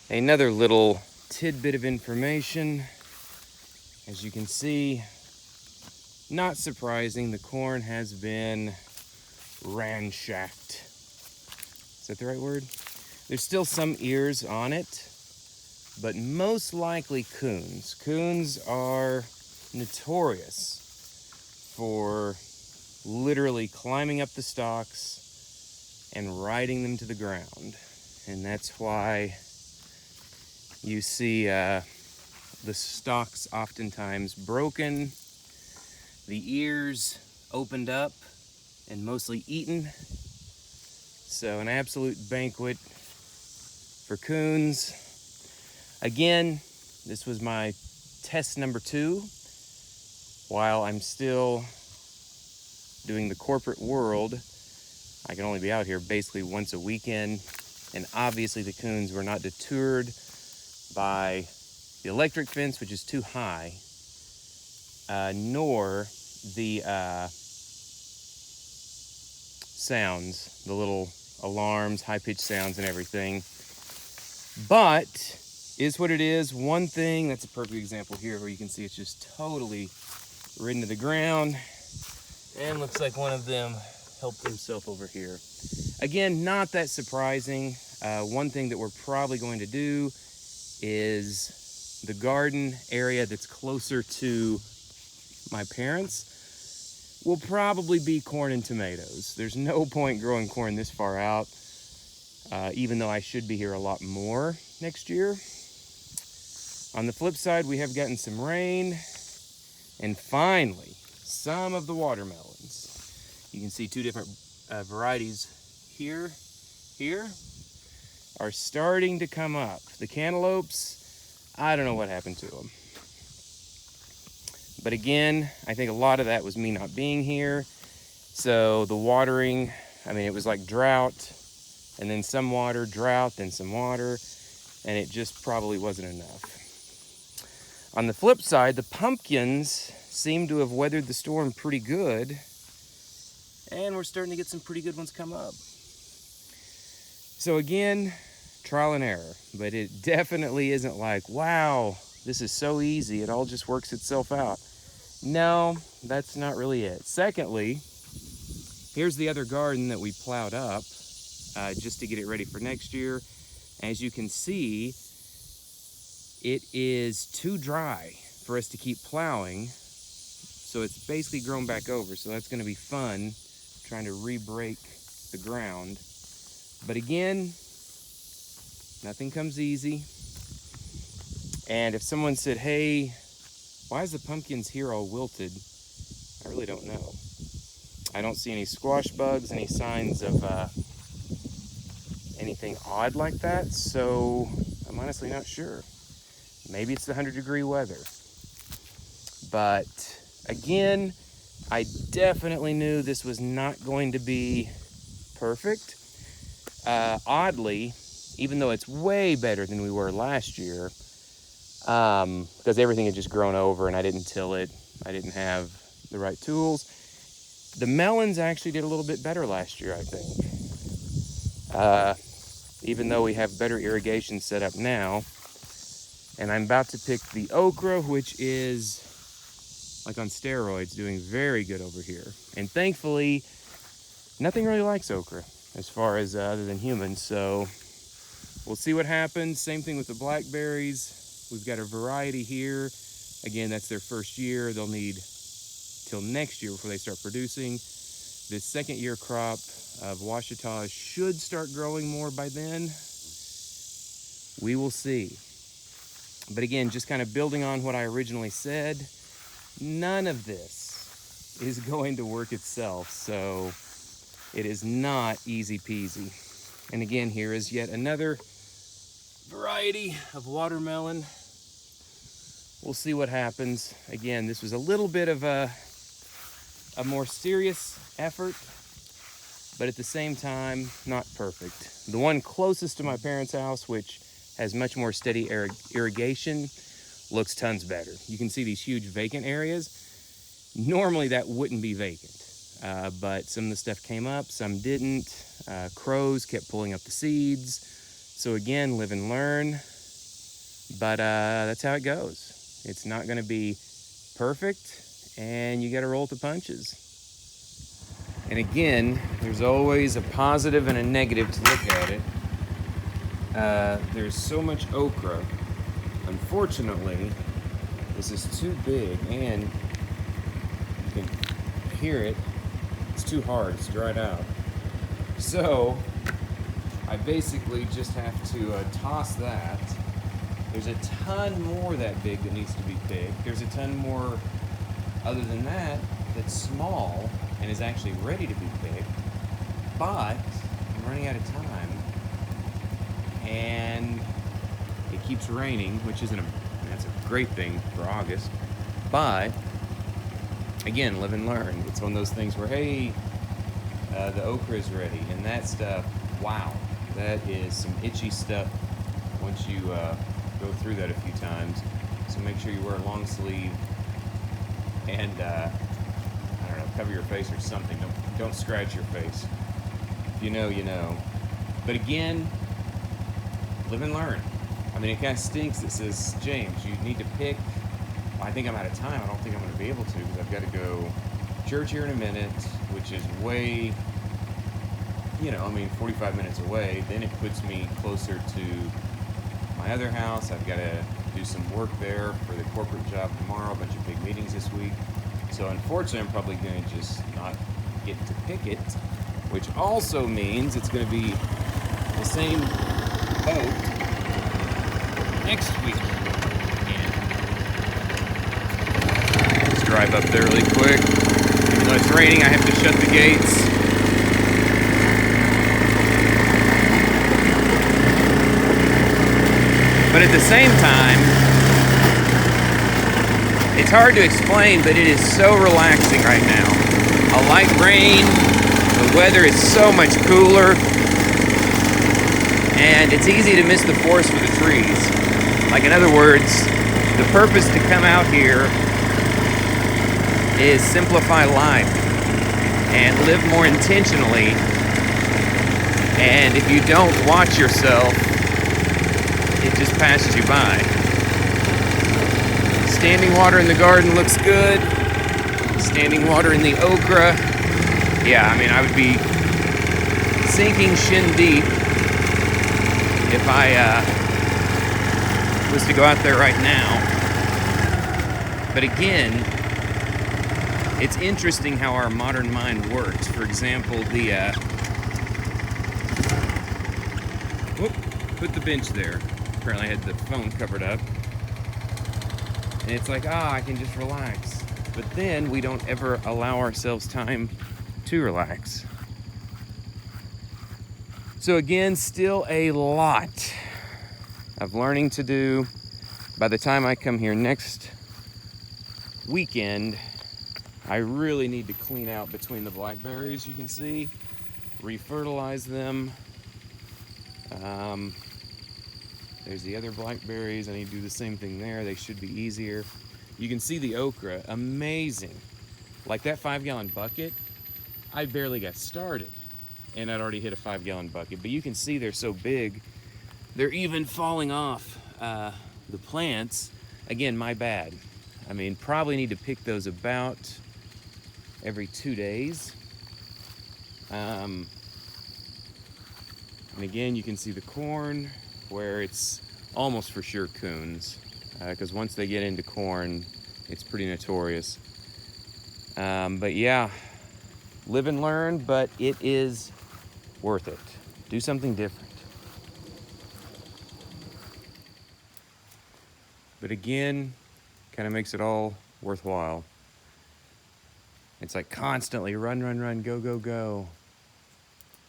Another little tidbit of information. As you can see, not surprising, the corn has been ransacked. Is that the right word? There's still some ears on it, but most likely coons. Coons are notorious for literally climbing up the stalks and riding them to the ground. And that's why you see the stalks oftentimes broken, the ears opened up and mostly eaten. So an absolute banquet for coons. Again, this was my test number 2 while I'm still doing the corporate world. I can only be out here basically once a weekend, and obviously the coons were not deterred by the electric fence, which is too high, nor the sounds, the little alarms, high-pitched sounds and everything. But is what it is. One thing, that's a perfect example here where you can see it's just totally ridden to the ground, and looks like one of them helped himself over here. Again, not that surprising. One thing that we're probably going to do is the garden area that's closer to my parents will probably be corn and tomatoes. There's no point growing corn this far out, even though I should be here a lot more next year. On the flip side, we have gotten some rain, and finally, some of the watermelons. You can see 2 different varieties here are starting to come up. The cantaloupes, I don't know what happened to them. But again, I think a lot of that was me not being here. So the watering, I mean, it was like drought, and then some water, drought, then some water, and it just probably wasn't enough. On the flip side, the pumpkins seem to have weathered the storm pretty good, and we're starting to get some pretty good ones come up. So again, trial and error, but it definitely isn't like, wow, this is so easy, it all just works itself out. No, that's not really it. Secondly, here's the other garden that we plowed up just to get it ready for next year. As you can see, it is too dry for us to keep plowing, so it's basically grown back over. So that's going to be fun, trying to re-break the ground. But again, nothing comes easy. And if someone said, hey, why is the pumpkins here all wilted? I really don't know. I don't see any squash bugs, any signs of anything odd like that, so I'm honestly not sure. Maybe it's the 100-degree weather. But again, I definitely knew this was not going to be perfect. Oddly, even though it's way better than we were last year, because everything had just grown over and I didn't till it, I didn't have the right tools. The melons actually did a little bit better last year, I think. Even though we have better irrigation set up now. And I'm about to pick the okra, which is like on steroids, doing very good over here. And thankfully, nothing really likes okra as far as other than humans. So we'll see what happens. Same thing with the blackberries. We've got a variety here. Again, that's their first year. They'll need till next year before they start producing. This second year crop of Washita should start growing more by then. We will see. But again, just kind of building on what I originally said, none of this is going to work itself, so it is not easy peasy. And again, here is yet another variety of watermelon. We'll see what happens. Again, this was a little bit of a more serious effort, but at the same time, not perfect. The one closest to my parents' house, which has much more steady irrigation, looks tons better. You can see these huge vacant areas. Normally that wouldn't be vacant, but some of the stuff came up, some didn't. Crows kept pulling up the seeds. So again, live and learn. But that's how it goes. It's not going to be perfect, and you got to roll with the punches. And again, there's always a positive and a negative to look at it. There's so much okra. Unfortunately, this is too big, and you can hear it. It's too hard. It's dried out. So I basically just have to toss that. There's a ton more that big that needs to be picked. There's a ton more other than that that's small and is actually ready to be picked. But I'm running out of time, and it keeps raining, which isn't that's a great thing for August. But again, live and learn. It's one of those things where, hey, the okra is ready, and that stuff, wow, that is some itchy stuff once you go through that a few times. So make sure you wear a long sleeve and I don't know, cover your face or something. Don't scratch your face. If you know, you know. But again, live and learn. I mean, it kind of stinks. It says, James, you need to pick. Well, I think I'm out of time. I don't think I'm going to be able to, because I've got to go to church here in a minute, which is way, 45 minutes away. Then it puts me closer to my other house. I've got to do some work there for the corporate job tomorrow, a bunch of big meetings this week. So unfortunately, I'm probably going to just not get to pick it, which also means it's going to be the same boat next week. Let's drive up there really quick. Even though it's raining, I have to shut the gates. But at the same time, it's hard to explain, but it is so relaxing right now. A light rain, the weather is so much cooler, and it's easy to miss the forest for the trees. Like, in other words, the purpose to come out here is simplify life and live more intentionally. And if you don't watch yourself, it just passes you by. Standing water in the garden looks good. Standing water in the okra. Yeah, I mean, I would be sinking shin deep if I was to go out there right now. But again, it's interesting how our modern mind works. For example, put the bench there. Apparently I had the phone covered up. And it's like, I can just relax. But then we don't ever allow ourselves time to relax. So again, still a lot of learning to do. By the time I come here next weekend, I really need to clean out between the blackberries, you can see. Refertilize them. There's the other blackberries. I need to do the same thing there. They should be easier. You can see the okra, amazing. Like that 5-gallon bucket, I barely got started and I'd already hit a 5-gallon bucket. But you can see they're so big, they're even falling off the plants. Again, my bad. I mean, probably need to pick those about every 2 days. And again, you can see the corn where it's almost for sure coons, because once they get into corn, it's pretty notorious. But yeah, live and learn, but it is worth it. Do something different. But again, kind of makes it all worthwhile. It's like constantly run, run, run, go, go, go.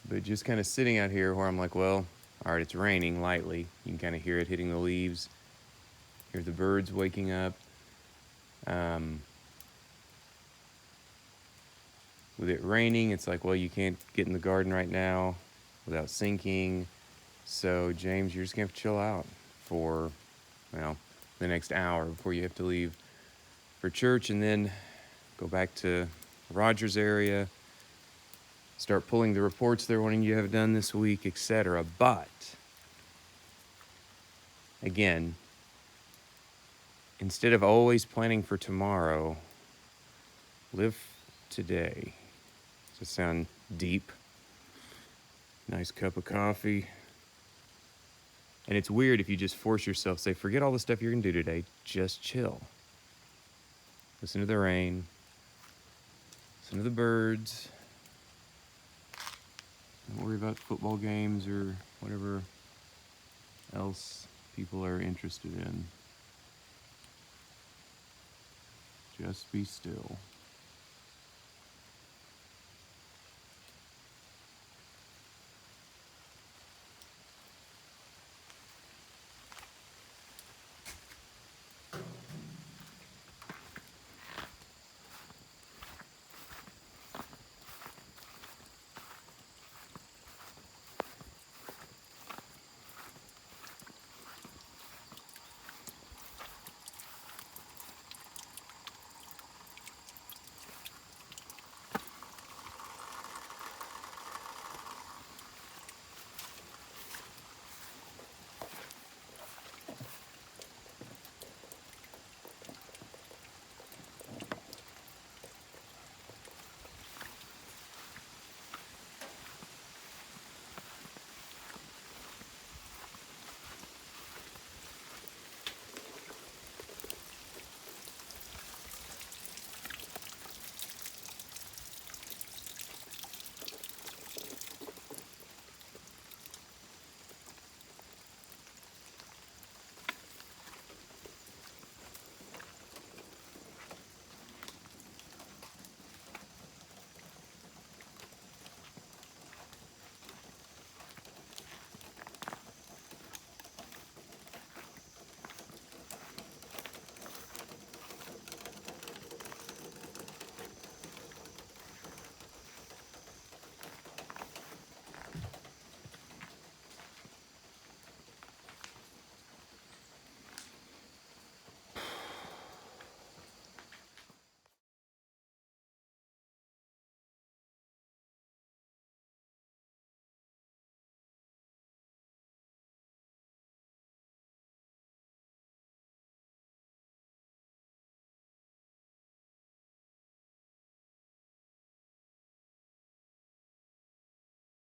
But just kind of sitting out here where I'm like, well, all right, it's raining lightly. You can kind of hear it hitting the leaves. Hear the birds waking up. With it raining, it's like, well, you can't get in the garden right now without sinking. So, James, you're just going to have to chill out for, the next hour before you have to leave for church, and then go back to Rogers area, start pulling the reports they're wanting you to have done this week, etc. But, again, Instead of always planning for tomorrow, live today. Does it sound deep? Nice cup of coffee. And it's weird if you just force yourself, say, forget all the stuff you're gonna do today, just chill. Listen to the rain, listen to the birds. Don't worry about football games or whatever else people are interested in. Just be still.